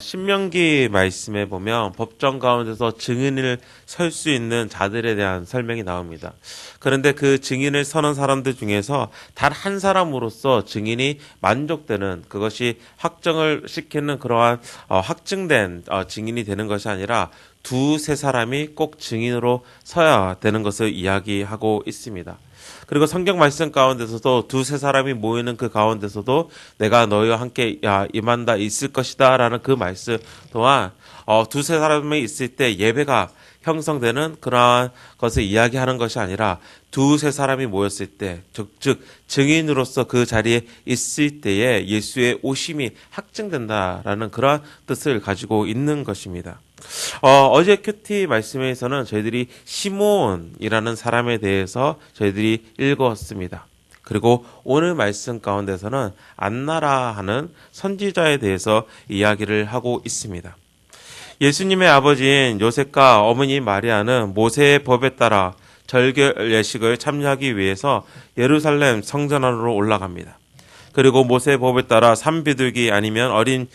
신명기 말씀에 보면 법정 가운데서 증인을 설 수 있는 자들에 대한 설명이 나옵니다. 그런데 그 증인을 서는 사람들 중에서 단 한 사람으로서 증인이 만족되는, 그것이 확정을 시키는 그러한 확증된 증인이 되는 것이 아니라 두세 사람이 꼭 증인으로 서야 되는 것을 이야기하고 있습니다. 그리고 성경 말씀 가운데서도 두세 사람이 모이는 그 가운데서도 내가 너희와 함께 임한다 있을 것이다 라는 그 말씀 또한 두세 사람이 있을 때 예배가 형성되는 그러한 것을 이야기하는 것이 아니라 두세 사람이 모였을 때, 즉 증인으로서 그 자리에 있을 때에 예수의 오심이 확증된다라는 그러한 뜻을 가지고 있는 것입니다. 어제 큐티 말씀에서는 저희들이 시몬이라는 사람에 대해서 저희들이 읽었습니다. 그리고 오늘 말씀 가운데서는 안나라 하는 선지자에 대해서 이야기를 하고 있습니다. 예수님의 아버지인 요셉과 어머니 마리아는 모세의 법에 따라 절결 예식을 참여하기 위해서 예루살렘 성전 안으로 올라갑니다. 그리고 모세의 법에 따라 산비둘기 아니면 어린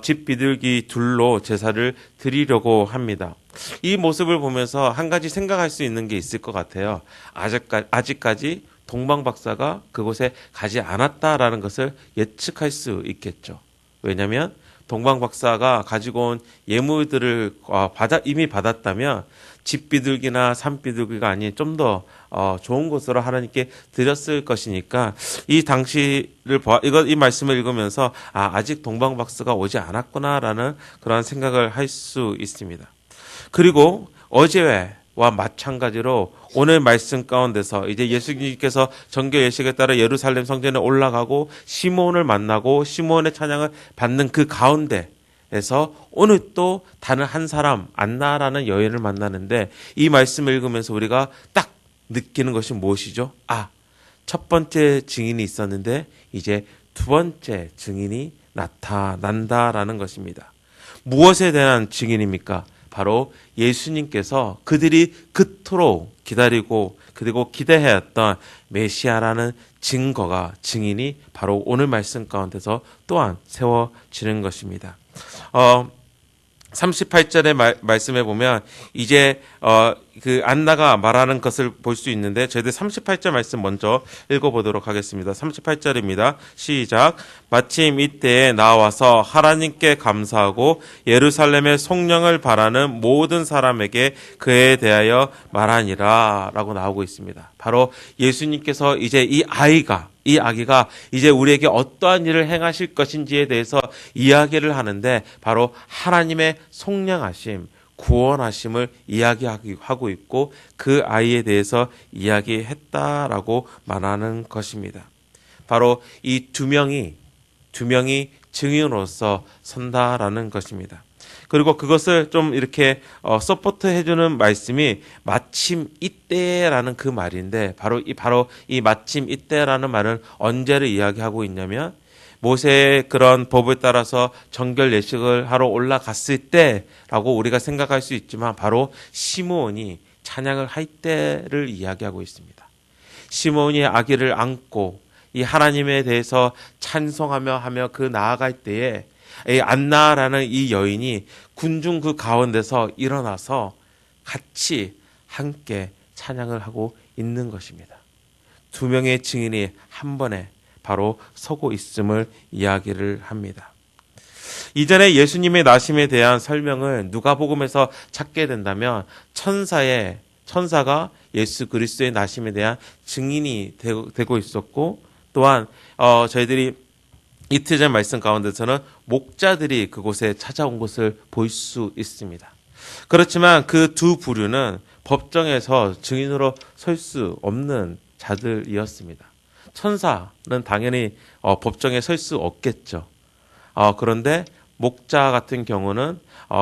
집 비둘기 둘로 제사를 드리려고 합니다. 이 모습을 보면서 한 가지 생각할 수 있는 게 있을 것 같아요. 아직까지 동방박사가 그곳에 가지 않았다라는 것을 예측할 수 있겠죠. 왜냐하면 동방박사가 가지고 온 예물들을 이미 받았다면 집비둘기나 산비둘기가 아닌 좀 더 좋은 곳으로 하나님께 드렸을 것이니까 이 당시를 이 말씀을 읽으면서 아직 동방박사가 오지 않았구나라는 그런 생각을 할 수 있습니다. 그리고 어제와 마찬가지로 오늘 말씀 가운데서 이제 예수님께서 정결 예식에 따라 예루살렘 성전에 올라가고 시몬을 만나고 시몬의 찬양을 받는 그 가운데에서 오늘 또 다른 한 사람 안나라는 여인을 만나는데 이 말씀을 읽으면서 우리가 딱 느끼는 것이 무엇이죠? 첫 번째 증인이 있었는데 이제 두 번째 증인이 나타난다라는 것입니다. 무엇에 대한 증인입니까? 바로 예수님께서 그들이 그토록 기다리고 그리고 기대해왔던 메시아라는 증인이 바로 오늘 말씀 가운데서 또한 세워지는 것입니다. 38절의 말씀에 보면 이제 그 안나가 말하는 것을 볼 수 있는데 저희들 38절 말씀 먼저 읽어보도록 하겠습니다. 38절입니다. 시작. 마침 이때에 나와서 하나님께 감사하고 예루살렘의 성령을 바라는 모든 사람에게 그에 대하여 말하니라 라고 나오고 있습니다. 바로 예수님께서 이제 이 아기가 이제 우리에게 어떠한 일을 행하실 것인지에 대해서 이야기를 하는데 바로 하나님의 속량하심, 구원하심을 이야기하고 있고 그 아이에 대해서 이야기했다라고 말하는 것입니다. 바로 이 두 명이 증인으로서 선다라는 것입니다. 그리고 그것을 좀 이렇게 서포트 해주는 말씀이 마침 이때라는 그 말인데 바로 이 마침 이때라는 말은 언제를 이야기하고 있냐면 모세의 그런 법을 따라서 정결 예식을 하러 올라갔을 때라고 우리가 생각할 수 있지만 바로 시므온이 찬양을 할 때를 이야기하고 있습니다. 시므온이 아기를 안고 이 하나님에 대해서 찬송하며 그 나아갈 때에 이 안나라는 이 여인이 군중 그 가운데서 일어나서 같이 함께 찬양을 하고 있는 것입니다. 두 명의 증인이 한 번에 바로 서고 있음을 이야기를 합니다. 이전에 예수님의 나심에 대한 설명을 누가복음에서 찾게 된다면 천사가 예수 그리스도의 나심에 대한 증인이 되고 있었고 또한 저희들이 이틀 전 말씀 가운데서는 목자들이 그곳에 찾아온 것을 볼 수 있습니다. 그렇지만 그 두 부류는 법정에서 증인으로 설 수 없는 자들이었습니다. 천사는 당연히 법정에 설 수 없겠죠. 그런데 목자 같은 경우는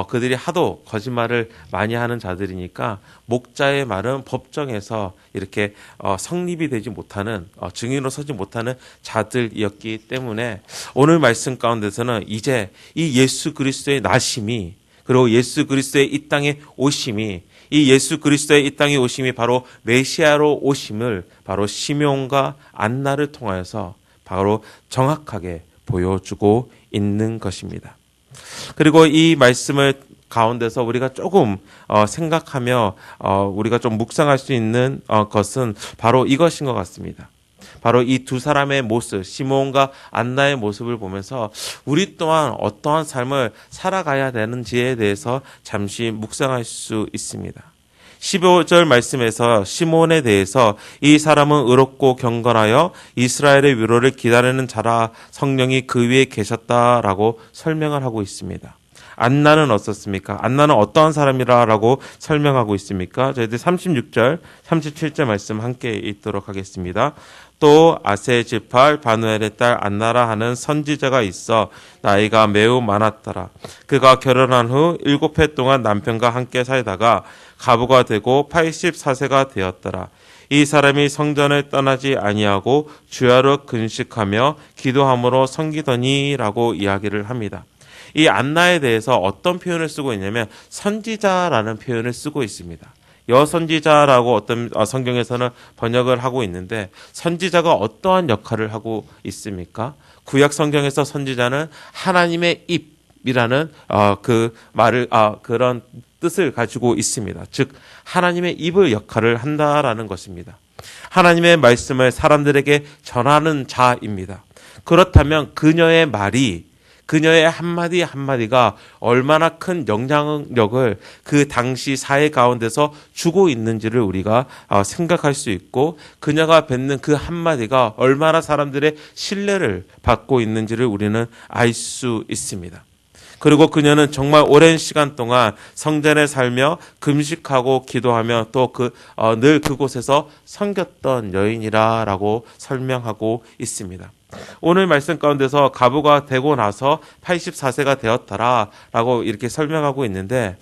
그들이 하도 거짓말을 많이 하는 자들이니까 목자의 말은 법정에서 이렇게 성립이 되지 못하는 증인으로 서지 못하는 자들이었기 때문에 오늘 말씀 가운데서는 이제 이 예수 그리스도의 나심이 그리고 예수 그리스도의 이 땅에 오심이 이 예수 그리스도의 이 땅에 오심이 바로 메시아로 오심을 바로 시므온과 안나를 통하여서 바로 정확하게 보여주고 있는 것입니다. 그리고 이 말씀을 가운데서 우리가 조금 생각하며 우리가 좀 묵상할 수 있는 것은 바로 이것인 것 같습니다. 바로 이 두 사람의 모습, 시므온과 안나의 모습을 보면서 우리 또한 어떠한 삶을 살아가야 되는지에 대해서 잠시 묵상할 수 있습니다. 15절 말씀에서 시므온에 대해서 이 사람은 의롭고 경건하여 이스라엘의 위로를 기다리는 자라, 성령이 그 위에 계셨다라고 설명을 하고 있습니다. 안나는 어떻습니까? 안나는 어떠한 사람이라고 설명하고 있습니까? 저희들 36절, 37절 말씀 함께 읽도록 하겠습니다. 또 아세 지팔 바누엘의 딸 안나라 하는 선지자가 있어 나이가 매우 많았더라. 그가 결혼한 후 7해 동안 남편과 함께 살다가 가부가 되고 84세가 되었더라. 이 사람이 성전을 떠나지 아니하고 주야로 근식하며 기도함으로 섬기더니라고 이야기를 합니다. 이 안나에 대해서 어떤 표현을 쓰고 있냐면 선지자라는 표현을 쓰고 있습니다. 여선지자라고 어떤 성경에서는 번역을 하고 있는데, 선지자가 어떠한 역할을 하고 있습니까? 구약 성경에서 선지자는 하나님의 입이라는 그 말을 그런 뜻을 가지고 있습니다. 즉 하나님의 입을 역할을 한다라는 것입니다. 하나님의 말씀을 사람들에게 전하는 자입니다. 그렇다면 그녀의 말이, 그녀의 한마디 한마디가 얼마나 큰 영향력을 그 당시 사회 가운데서 주고 있는지를 우리가 생각할 수 있고, 그녀가 뱉는 그 한마디가 얼마나 사람들의 신뢰를 받고 있는지를 우리는 알 수 있습니다. 그리고 그녀는 정말 오랜 시간 동안 성전에 살며 금식하고 기도하며 또 늘 그곳에서 섬겼던 여인이라고 설명하고 있습니다. 오늘 말씀 가운데서 가부가 되고 나서 84세가 되었더라라고 이렇게 설명하고 있는데,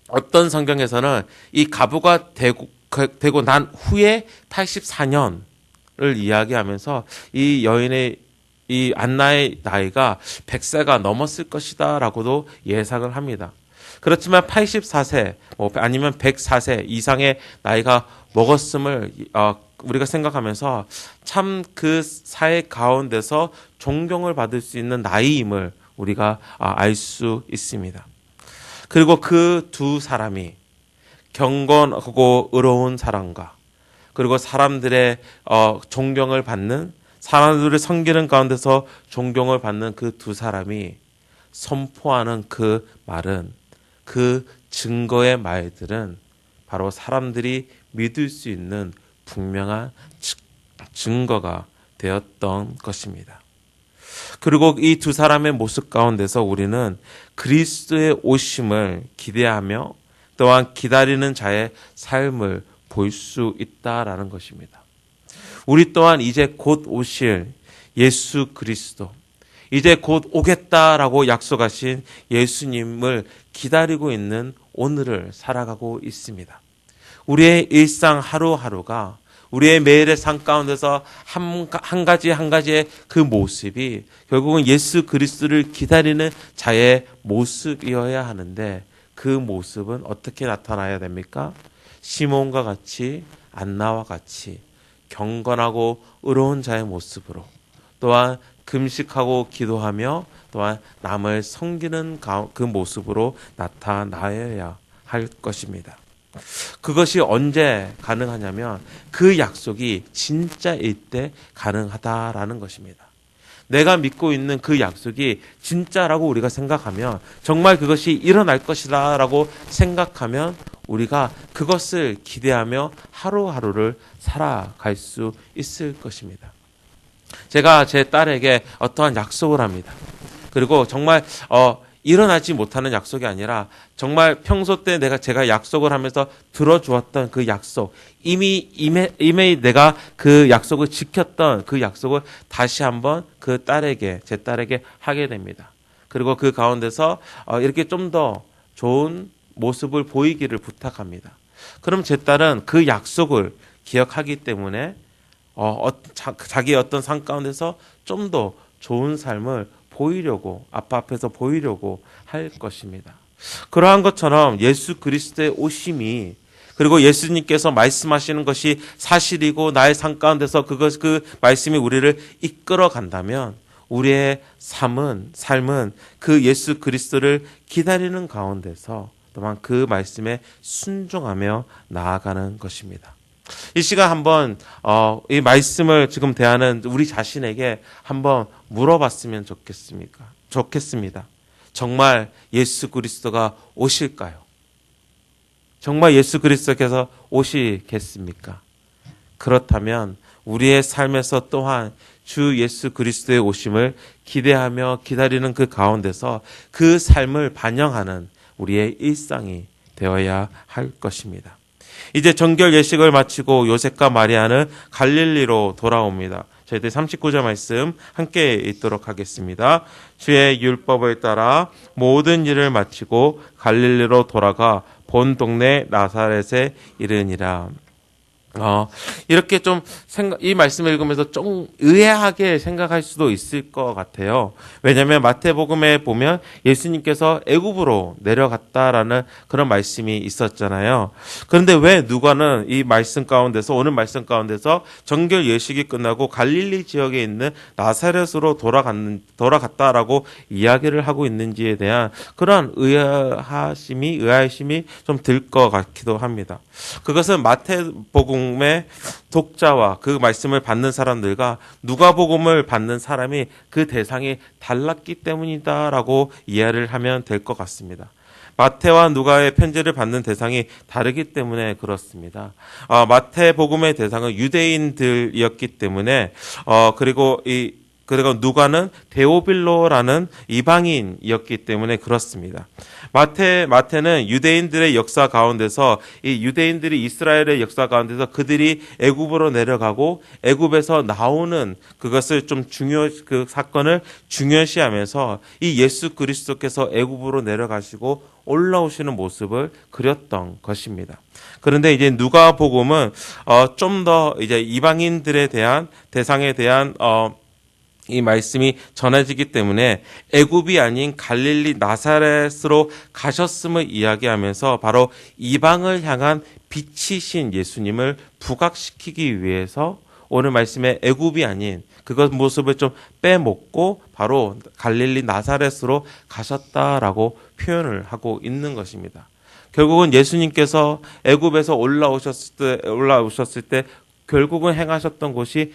어떤 성경에서는 이 가부가 되고 난 후에 84년을 이야기하면서 이 여인의, 이 안나의 나이가 100세가 넘었을 것이다 라고도 예상을 합니다. 그렇지만 84세 아니면 104세 이상의 나이가 먹었음을 우리가 생각하면서 참 그 사회 가운데서 존경을 받을 수 있는 나이임을 우리가 알 수 있습니다. 그리고 그 두 사람이 경건하고 의로운 사람과, 그리고 사람들의 존경을 받는, 사람들을 섬기는 가운데서 존경을 받는 그 두 사람이 선포하는 그 말은, 그 증거의 말들은 바로 사람들이 믿을 수 있는 분명한 증거가 되었던 것입니다. 그리고 이 두 사람의 모습 가운데서 우리는 그리스도의 오심을 기대하며 또한 기다리는 자의 삶을 볼 수 있다라는 것입니다. 우리 또한 이제 곧 오실 예수 그리스도, 이제 곧 오겠다라고 약속하신 예수님을 기다리고 있는 오늘을 살아가고 있습니다. 우리의 일상 하루하루가, 우리의 매일의 삶 가운데서 한 가지 한 가지의 그 모습이 결국은 예수 그리스도를 기다리는 자의 모습이어야 하는데, 그 모습은 어떻게 나타나야 됩니까? 시몬과 같이, 안나와 같이 경건하고 의로운 자의 모습으로, 또한 금식하고 기도하며 또한 남을 섬기는 그 모습으로 나타나야 할 것입니다. 그것이 언제 가능하냐면 그 약속이 진짜일 때 가능하다라는 것입니다. 내가 믿고 있는 그 약속이 진짜라고 우리가 생각하면, 정말 그것이 일어날 것이다 라고 생각하면 우리가 그것을 기대하며 하루하루를 살아갈 수 있을 것입니다. 제가 제 딸에게 어떠한 약속을 합니다. 그리고 정말 일어나지 못하는 약속이 아니라 정말 평소 때 제가 약속을 하면서 들어주었던 그 약속, 이미 내가 그 약속을 지켰던 그 약속을 다시 한번 제 딸에게 하게 됩니다. 그리고 그 가운데서 이렇게 좀 더 좋은 모습을 보이기를 부탁합니다. 그럼 제 딸은 그 약속을 기억하기 때문에 자기의 어떤 삶 가운데서 좀 더 좋은 삶을 보이려고, 아빠 앞에서 보이려고 할 것입니다. 그러한 것처럼 예수 그리스도의 오심이, 그리고 예수님께서 말씀하시는 것이 사실이고 나의 삶 가운데서 그 말씀이 우리를 이끌어 간다면 우리의 삶은 그 예수 그리스도를 기다리는 가운데서 또한 그 말씀에 순종하며 나아가는 것입니다. 이 시간 한번 이 말씀을 지금 대하는 우리 자신에게 한번 물어봤으면 좋겠습니다. 정말 예수 그리스도가 오실까요? 정말 예수 그리스도께서 오시겠습니까? 그렇다면 우리의 삶에서 또한 주 예수 그리스도의 오심을 기대하며 기다리는 그 가운데서 그 삶을 반영하는 우리의 일상이 되어야 할 것입니다. 이제 정결 예식을 마치고 요셉과 마리아는 갈릴리로 돌아옵니다. 저희들 39절 말씀 함께 읽도록 하겠습니다. 주의 율법을 따라 모든 일을 마치고 갈릴리로 돌아가 본 동네 나사렛에 이르니라. 이렇게 좀 이 말씀을 읽으면서 좀 의아하게 생각할 수도 있을 것 같아요. 왜냐하면 마태복음에 보면 예수님께서 애굽으로 내려갔다라는 그런 말씀이 있었잖아요. 그런데 왜 누가는 이 말씀 가운데서 오늘 말씀 가운데서 정결 예식이 끝나고 갈릴리 지역에 있는 나사렛으로 돌아갔다라고 이야기를 하고 있는지에 대한 그런 의아심이 좀 들 것 같기도 합니다. 그것은 마태복음의 독자와 그 말씀을 받는 사람들과 누가복음을 받는 사람이 그 대상이 달랐기 때문이다라고 이해를 하면 될 것 같습니다. 마태와 누가의 편지를 받는 대상이 다르기 때문에 그렇습니다. 마태복음의 대상은 유대인들이었기 때문에 그리고 누가는 데오빌로라는 이방인이었기 때문에 그렇습니다. 마태는 유대인들의 역사 가운데서 이 유대인들이 이스라엘의 역사 가운데서 그들이 애굽으로 내려가고 애굽에서 나오는 그것을 그 사건을 중요시하면서 이 예수 그리스도께서 애굽으로 내려가시고 올라오시는 모습을 그렸던 것입니다. 그런데 이제 누가복음은 좀 더 이제 이방인들에 대한 대상에 대한 이 말씀이 전해지기 때문에 애굽이 아닌 갈릴리 나사렛으로 가셨음을 이야기하면서 바로 이방을 향한 빛이신 예수님을 부각시키기 위해서 오늘 말씀에 애굽이 아닌 그것 모습을 좀 빼먹고 바로 갈릴리 나사렛으로 가셨다라고 표현을 하고 있는 것입니다. 결국은 예수님께서 애굽에서 올라오셨을 때 결국은 행하셨던 곳이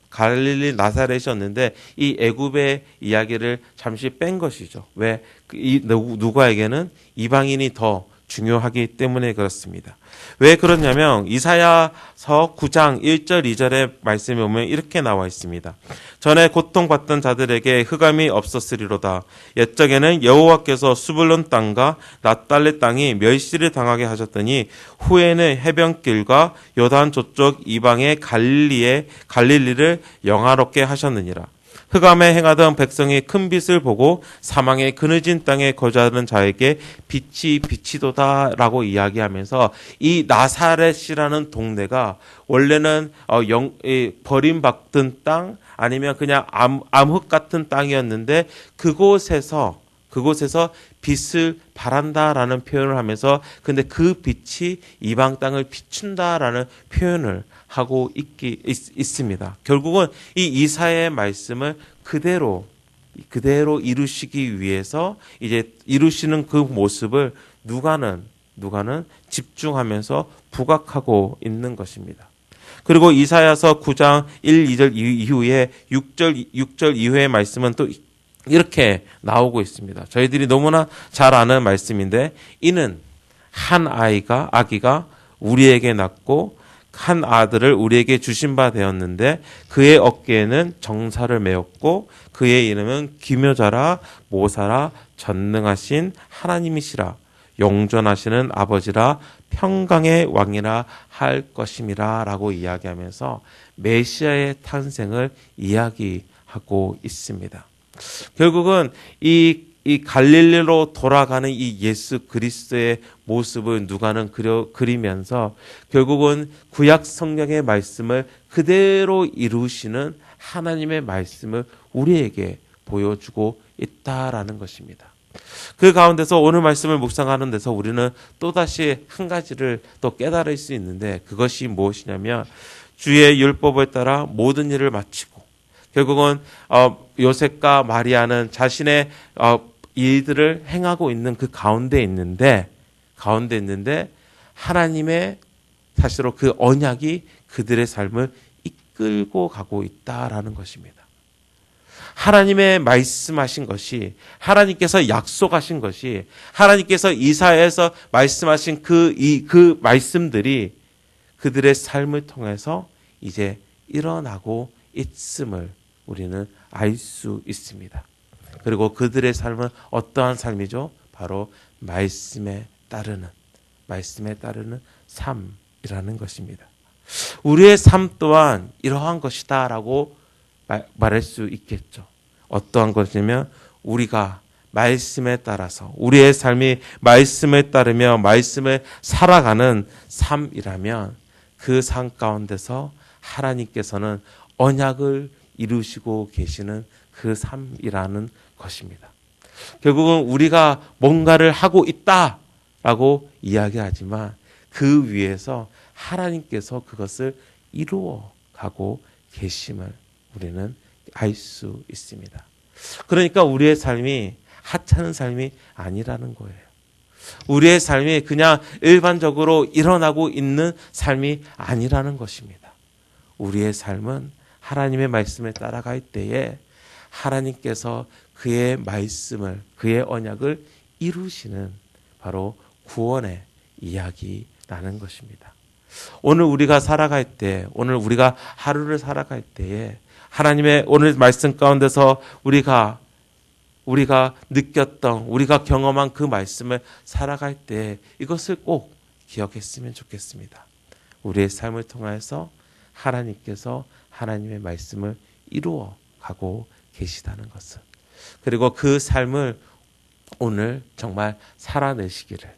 갈릴리 나사렛이었는데 이 애굽의 이야기를 잠시 뺀 것이죠. 왜? 누가에게는 이방인이 더 중요하기 때문에 그렇습니다. 왜 그러냐면 이사야서 9장 1절 2절의 말씀에 보면 이렇게 나와 있습니다. 전에 고통받던 자들에게 흑암이 없었으리로다. 옛적에는 여호와께서 수불론 땅과 납달리 땅이 멸시를 당하게 하셨더니 후에는 해변길과 요단 저쪽 이방의 갈릴리를 영화롭게 하셨느니라. 흑암에 행하던 백성이 큰 빛을 보고 사망의 그늘진 땅에 거주하는 자에게 빛이 비치도다라고 이야기하면서 이 나사렛이라는 동네가 원래는 버림받던 땅 아니면 그냥 암흑 같은 땅이었는데 그곳에서 빛을 발한다라는 표현을 하면서 근데 그 빛이 이방 땅을 비춘다라는 표현을 하고 있습니다. 결국은 이 이사야의 말씀을 그대로 이루시기 위해서 이제 이루시는 그 모습을 누가는 집중하면서 부각하고 있는 것입니다. 그리고 이사야서 9장 1, 2절 이후에 6절 이후의 말씀은 또 이렇게 나오고 있습니다. 저희들이 너무나 잘 아는 말씀인데 이는 한 아기가 우리에게 낳고 한 아들을 우리에게 주신 바 되었는데 그의 어깨에는 정사를 메었고 그의 이름은 기묘자라 모사라 전능하신 하나님이시라 영존하시는 아버지라 평강의 왕이라 할 것임이라 라고 이야기하면서 메시아의 탄생을 이야기하고 있습니다. 결국은 이 갈릴리로 돌아가는 이 예수 그리스도의 모습을 누가는 그리면서 결국은 구약 성경의 말씀을 그대로 이루시는 하나님의 말씀을 우리에게 보여주고 있다라는 것입니다. 그 가운데서 오늘 말씀을 묵상하는 데서 우리는 또다시 한 가지를 또 깨달을 수 있는데 그것이 무엇이냐면 주의 율법을 따라 모든 일을 마치고 결국은 요셉과 마리아는 자신의 일들을 행하고 있는 그 가운데 있는데 하나님의 사실로 그 언약이 그들의 삶을 이끌고 가고 있다라는 것입니다. 하나님의 말씀하신 것이, 하나님께서 약속하신 것이, 하나님께서 이사야에서 말씀하신 그 말씀들이 그들의 삶을 통해서 이제 일어나고 있음을 우리는 알 수 있습니다. 그리고 그들의 삶은 어떠한 삶이죠? 바로 말씀에 따르는 삶이라는 것입니다. 우리의 삶 또한 이러한 것이다라고 말할 수 있겠죠. 어떠한 것이냐면 우리가 말씀에 따라서 우리의 삶이 말씀에 따르며 말씀을 살아가는 삶이라면 그 삶 가운데서 하나님께서는 언약을 이루시고 계시는 그 삶이라는 것입니다. 결국은 우리가 뭔가를 하고 있다라고 이야기하지만 그 위에서 하나님께서 그것을 이루어 가고 계심을 우리는 알 수 있습니다. 그러니까 우리의 삶이 하찮은 삶이 아니라는 거예요. 우리의 삶이 그냥 일반적으로 일어나고 있는 삶이 아니라는 것입니다. 우리의 삶은 하나님의 말씀에 따라갈 때에 하나님께서 그의 말씀을, 그의 언약을 이루시는 바로 구원의 이야기라는 것입니다. 오늘 우리가 살아갈 때, 오늘 우리가 하루를 살아갈 때에 하나님의 오늘 말씀 가운데서 우리가 느꼈던, 우리가 경험한 그 말씀을 살아갈 때 이것을 꼭 기억했으면 좋겠습니다. 우리의 삶을 통해서 하나님께서 하나님의 말씀을 이루어 가고 계시다는 것을, 그리고 그 삶을 오늘 정말 살아내시기를,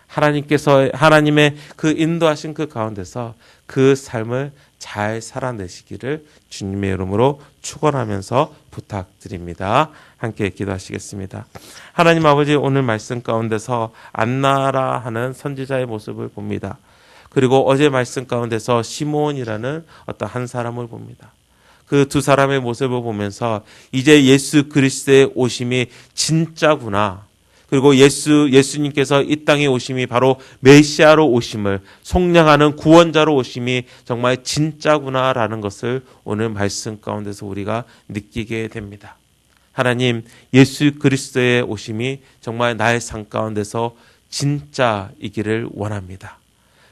하나님께서 하나님의 그 인도하신 그 가운데서 그 삶을 잘 살아내시기를 주님의 이름으로 축원하면서 부탁드립니다. 함께 기도하시겠습니다. 하나님 아버지, 오늘 말씀 가운데서 안나라 하는 선지자의 모습을 봅니다. 그리고 어제 말씀 가운데서 시몬이라는 어떤 한 사람을 봅니다. 그 두 사람의 모습을 보면서 이제 예수 그리스도의 오심이 진짜구나. 그리고 예수님께서 이 땅에 오심이 바로 메시아로 오심을, 속량하는 구원자로 오심이 정말 진짜구나라는 것을 오늘 말씀 가운데서 우리가 느끼게 됩니다. 하나님, 예수 그리스도의 오심이 정말 나의 삶 가운데서 진짜이기를 원합니다.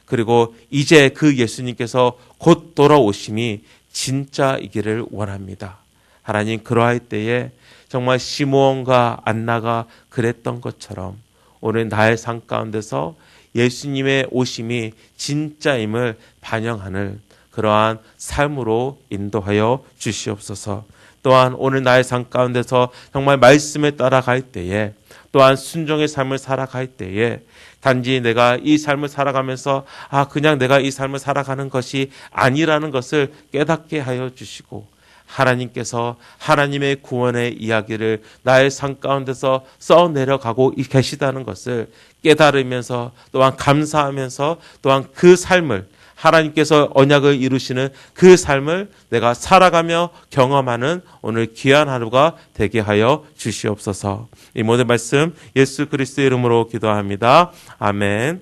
그리고 이제 그 예수님께서 곧 돌아오심이 진짜이기를 원합니다. 하나님, 그러할 때에 정말 시므온과 안나가 그랬던 것처럼 오늘 나의 삶 가운데서 예수님의 오심이 진짜임을 반영하는 그러한 삶으로 인도하여 주시옵소서. 또한 오늘 나의 삶 가운데서 정말 말씀에 따라갈 때에, 또한 순종의 삶을 살아갈 때에 단지 내가 이 삶을 살아가면서 그냥 내가 이 삶을 살아가는 것이 아니라는 것을 깨닫게 하여 주시고, 하나님께서 하나님의 구원의 이야기를 나의 삶 가운데서 써내려가고 계시다는 것을 깨달으면서, 또한 감사하면서, 또한 그 삶을, 하나님께서 언약을 이루시는 그 삶을 내가 살아가며 경험하는 오늘 귀한 하루가 되게 하여 주시옵소서. 이 모든 말씀 예수 그리스도의 이름으로 기도합니다. 아멘.